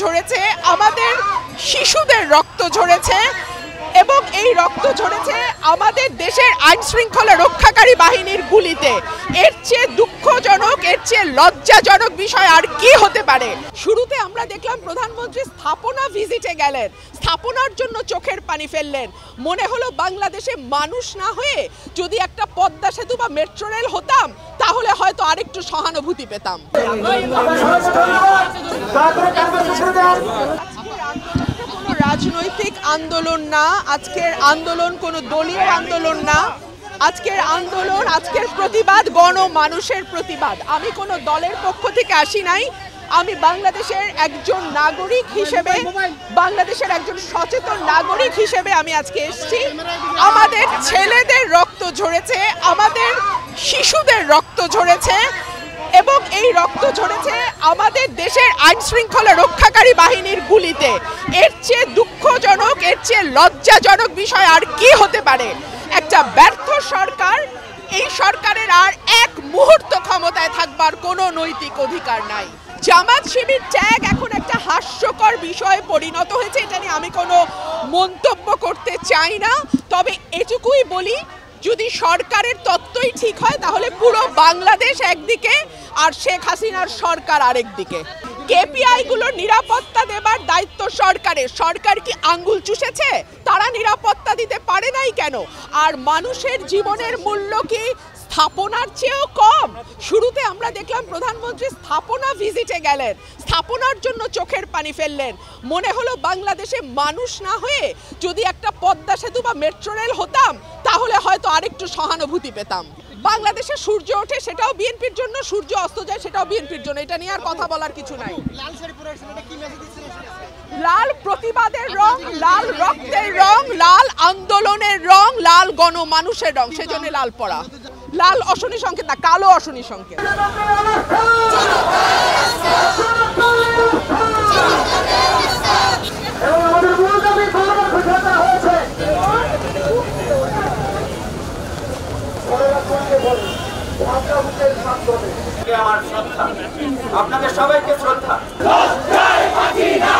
ঝরেছে, আমাদের শিশুদের রক্ত ঝরেছে এবং এই রক্ত ঝরেছে আমাদের দেশের আইন শৃঙ্খলা রক্ষাকারী বাহিনীর গুলিতে। এর চেয়ে দুঃখজনক, এর চেয়ে লজ্জাজনক বিষয় আর কি হতে পারে? শুরুতে আমরা দেখলাম প্রধানমন্ত্রী স্থাপনা ভিজিটে গেলেন, স্থাপনার জন্য চোখের পানি ফেললেন। মনে হলো বাংলাদেশে মানুষ না হয়ে যদি একটা পদ্মা সেতু বা মেট্রো রেল হতাম তাহলে হয়তো আরেকটু সহানুভূতি পেতাম। কোনো রাজনৈতিক আন্দোলন না, আজকের আন্দোলন কোনো দলীয় আন্দোলন না, আজকের আন্দোলন, আজকের প্রতিবাদ গণমানুষের প্রতিবাদ। আমি কোনো দলের পক্ষ থেকে আসি নাই, আমি বাংলাদেশের একজন নাগরিক হিসেবে, বাংলাদেশের একজন সচেতন নাগরিক হিসেবে আমি আজকে এসেছি। আমাদের ছেলেদের রক্ত ঝরেছে, আমাদের শিশুদের রক্ত ঝরেছে এবং এই রক্ত ঝরেছে আমাদের দেশের আইন শৃঙ্খলা রক্ষাকারী বাহিনীর গুলিতে। এর চেয়ে দুঃখজনক, এর চেয়ে লজ্জাজনক বিষয় আর কি হতে পারে? একটা ব্যর্থ সরকার, এই সরকারের আর এক মুহূর্ত ক্ষমতায় থাকবার কোনো নৈতিক অধিকার নাই। জামাত শিবির ত্যাগ এখন একটা হাস্যকর বিষয়ে পরিণত হয়েছে, এটা নিয়ে আমি কোনো মন্তব্য করতে চাই না। তবে এটুকুই বলি, যদি সরকারের তত্ত্বই ঠিক হয় তাহলে পুরো বাংলাদেশ একদিকে আর শেখ হাসিনার সরকার আরেক দিকে। কেপিআই গুলোর নিরাপত্তা দেবার দায়িত্ব সরকারের। সরকার কি আঙ্গুল চুষেছে? তারা নিরাপত্তা দিতে পারে নাই কেন? আর মানুষের জীবনের মূল্য কি স্থাপনার চেয়েও কম? শুরুতে আমরা দেখলাম প্রধানমন্ত্রী স্থাপনা ভিজিটে গেলেন, স্থাপনার জন্য চোখের পানি ফেললেন। মনে হলো বাংলাদেশে মানুষ না হয়ে যদি একটা পদ্মা সেতু বা মেট্রো রেল হতাম তাহলে হয়তো আরেকটু সহানুভূতি পেতাম। বাংলাদেশে সূর্য ওঠে সেটাও বিএনপির জন্য, সূর্য অস্ত যায় সেটাও বিএনপির জন্য, এটা নিয়ে আর কথা বলার কিছু নাই। লাল প্রতিবাদের রং, লাল রক্তের রং, লাল আন্দোলনের রং, লাল গণমানুষের রং, সেজন্য লাল পরা। লাল অশনি সংকেত না, কালো অশনি সংকেত। আমার শ্রদ্ধা, আপনাদের সবাইকে শ্রদ্ধা। লজ্জায় বাঁচি না।